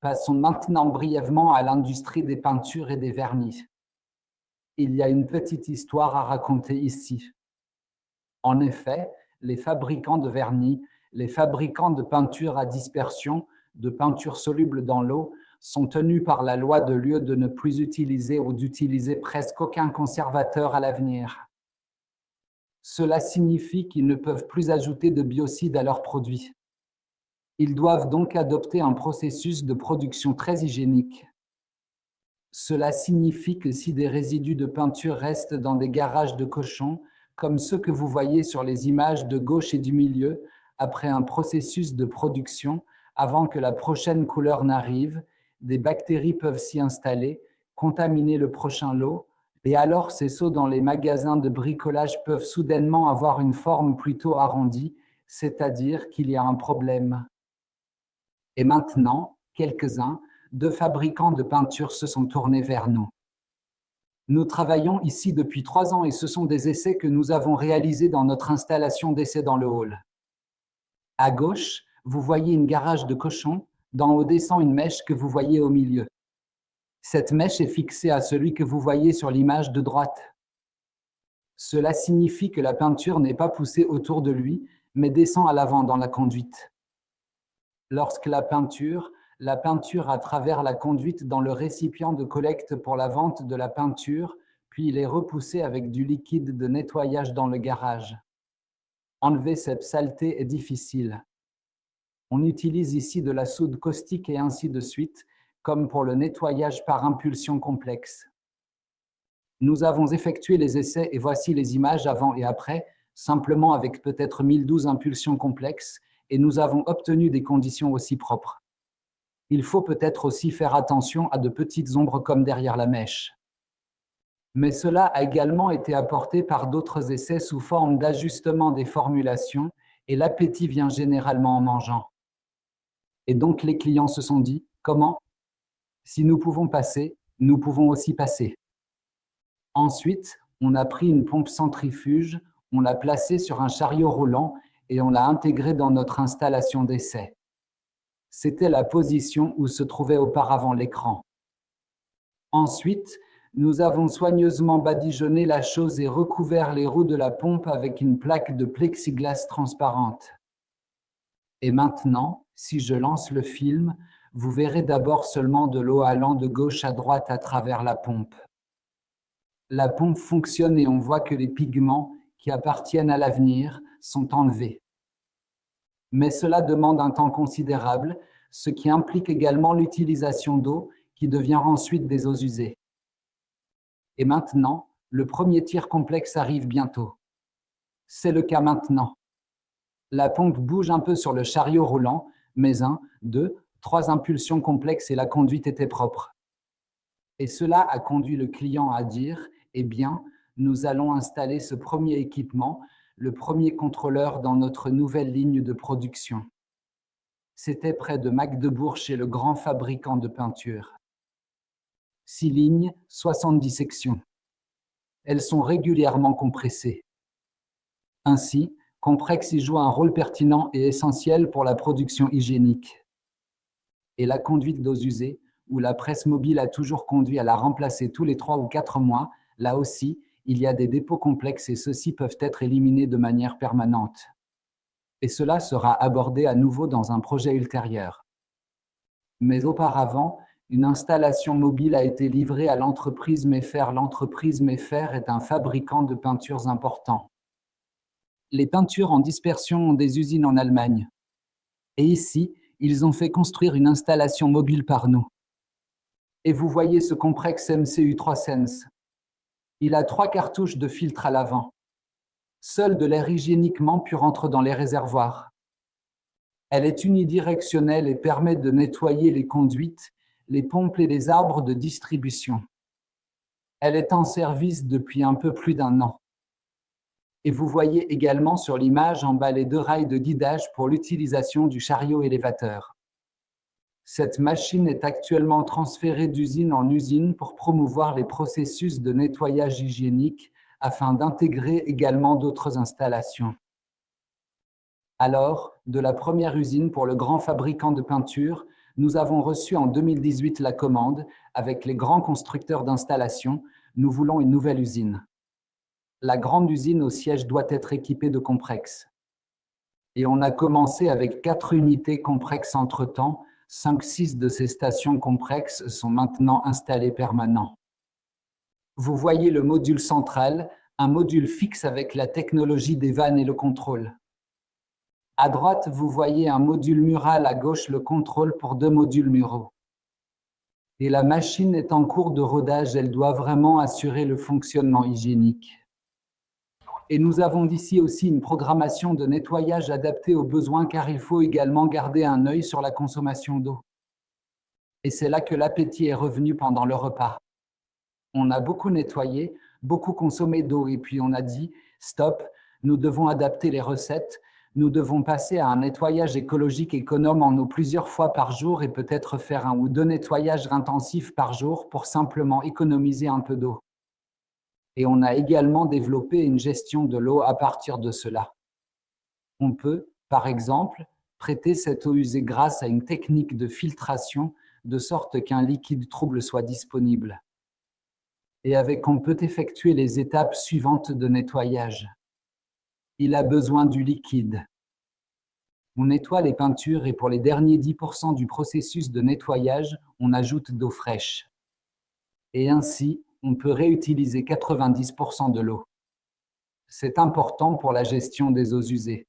Passons maintenant brièvement à l'industrie des peintures et des vernis. Il y a une petite histoire à raconter ici. En effet, les fabricants de vernis, les fabricants de peintures à dispersion, de peintures solubles dans l'eau, sont tenus par la loi de l'UE de ne plus utiliser ou d'utiliser presque aucun conservateur à l'avenir. Cela signifie qu'ils ne peuvent plus ajouter de biocides à leurs produits. Ils doivent donc adopter un processus de production très hygiénique. Cela signifie que si des résidus de peinture restent dans des garages de cochons, comme ceux que vous voyez sur les images de gauche et du milieu, après un processus de production, avant que la prochaine couleur n'arrive, des bactéries peuvent s'y installer, contaminer le prochain lot, et alors ces seaux dans les magasins de bricolage peuvent soudainement avoir une forme plutôt arrondie, c'est-à-dire qu'il y a un problème. Et maintenant, quelques-uns, deux fabricants de peinture se sont tournés vers nous. Nous travaillons ici depuis 3 ans et ce sont des essais que nous avons réalisés dans notre installation d'essai dans le hall. À gauche, vous voyez une garage de cochons, d'en haut descend une mèche que vous voyez au milieu. Cette mèche est fixée à celui que vous voyez sur l'image de droite. Cela signifie que la peinture n'est pas poussée autour de lui, mais descend à l'avant dans la conduite. Lorsque la peinture à travers la conduite dans le récipient de collecte pour la vente de la peinture, puis il est repoussé avec du liquide de nettoyage dans le garage. Enlever cette saleté est difficile. On utilise ici de la soude caustique et ainsi de suite, comme pour le nettoyage par impulsion complexe. Nous avons effectué les essais et voici les images avant et après, simplement avec peut-être 1012 impulsions complexes, et nous avons obtenu des conditions aussi propres. Il faut peut-être aussi faire attention à de petites ombres comme derrière la mèche. Mais cela a également été apporté par d'autres essais sous forme d'ajustement des formulations, et l'appétit vient généralement en mangeant. Et donc les clients se sont dit, comment? Si nous pouvons passer, nous pouvons aussi passer. Ensuite, on a pris une pompe centrifuge, on l'a placée sur un chariot roulant et on l'a intégrée dans notre installation d'essai. C'était la position où se trouvait auparavant l'écran. Ensuite, nous avons soigneusement badigeonné la chose et recouvert les roues de la pompe avec une plaque de plexiglas transparente. Et maintenant, si je lance le film, vous verrez d'abord seulement de l'eau allant de gauche à droite à travers la pompe. La pompe fonctionne et on voit que les pigments qui appartiennent à l'avenir sont enlevés. Mais cela demande un temps considérable, ce qui implique également l'utilisation d'eau qui devient ensuite des eaux usées. Et maintenant, le premier tir complexe arrive bientôt. C'est le cas maintenant. La pompe bouge un peu sur le chariot roulant, mais 1, 2, 3 impulsions complexes et la conduite était propre. Et cela a conduit le client à dire, eh bien, nous allons installer ce premier équipement, le premier contrôleur dans notre nouvelle ligne de production. C'était près de Magdebourg chez le grand fabricant de peinture. 6 lignes, 70 sections. Elles sont régulièrement compressées. Ainsi, Comprex y joue un rôle pertinent et essentiel pour la production hygiénique. Et la conduite d'eaux usées, où la presse mobile a toujours conduit à la remplacer tous les 3 ou 4 mois, là aussi, il y a des dépôts complexes et ceux-ci peuvent être éliminés de manière permanente. Et cela sera abordé à nouveau dans un projet ultérieur. Mais auparavant, une installation mobile a été livrée à l'entreprise Meifer. L'entreprise Meifer est un fabricant de peintures important. Les peintures en dispersion ont des usines en Allemagne. Et ici, ils ont fait construire une installation mobile par nous. Et vous voyez ce Comprex MCU3 Sense. Il a 3 cartouches de filtre à l'avant. Seul de l'air hygiéniquement pur entre dans les réservoirs. Elle est unidirectionnelle et permet de nettoyer les conduites, les pompes et les arbres de distribution. Elle est en service depuis un peu plus d'1 an. Et vous voyez également sur l'image en bas les 2 rails de guidage pour l'utilisation du chariot élévateur. Cette machine est actuellement transférée d'usine en usine pour promouvoir les processus de nettoyage hygiénique afin d'intégrer également d'autres installations. Alors, de la première usine pour le grand fabricant de peinture, Nous avons reçu en 2018 la commande avec les grands constructeurs d'installations. Nous voulons une nouvelle usine. La grande usine au siège doit être équipée de Comprex. Et on a commencé avec 4 unités Comprex entre-temps. 5-6 de ces stations Comprex sont maintenant installées permanents. Vous voyez le module central, un module fixe avec la technologie des vannes et le contrôle. À droite, vous voyez un module mural, à gauche le contrôle pour 2 modules muraux. Et la machine est en cours de rodage, elle doit vraiment assurer le fonctionnement hygiénique. Et nous avons ici aussi une programmation de nettoyage adaptée aux besoins car il faut également garder un œil sur la consommation d'eau. Et c'est là que l'appétit est revenu pendant le repas. On a beaucoup nettoyé, beaucoup consommé d'eau et puis on a dit « stop, nous devons adapter les recettes, nous devons passer à un nettoyage écologique économe en eau plusieurs fois par jour et peut-être faire 1 ou 2 nettoyages intensifs par jour pour simplement économiser un peu d'eau. » Et on a également développé une gestion de l'eau à partir de cela. On peut, par exemple, traiter cette eau usée grâce à une technique de filtration de sorte qu'un liquide trouble soit disponible. Et on peut effectuer les étapes suivantes de nettoyage. Il a besoin du liquide. On nettoie les peintures et pour les derniers 10% du processus de nettoyage, on ajoute d'eau fraîche. Et ainsi, on peut réutiliser 90% de l'eau. C'est important pour la gestion des eaux usées.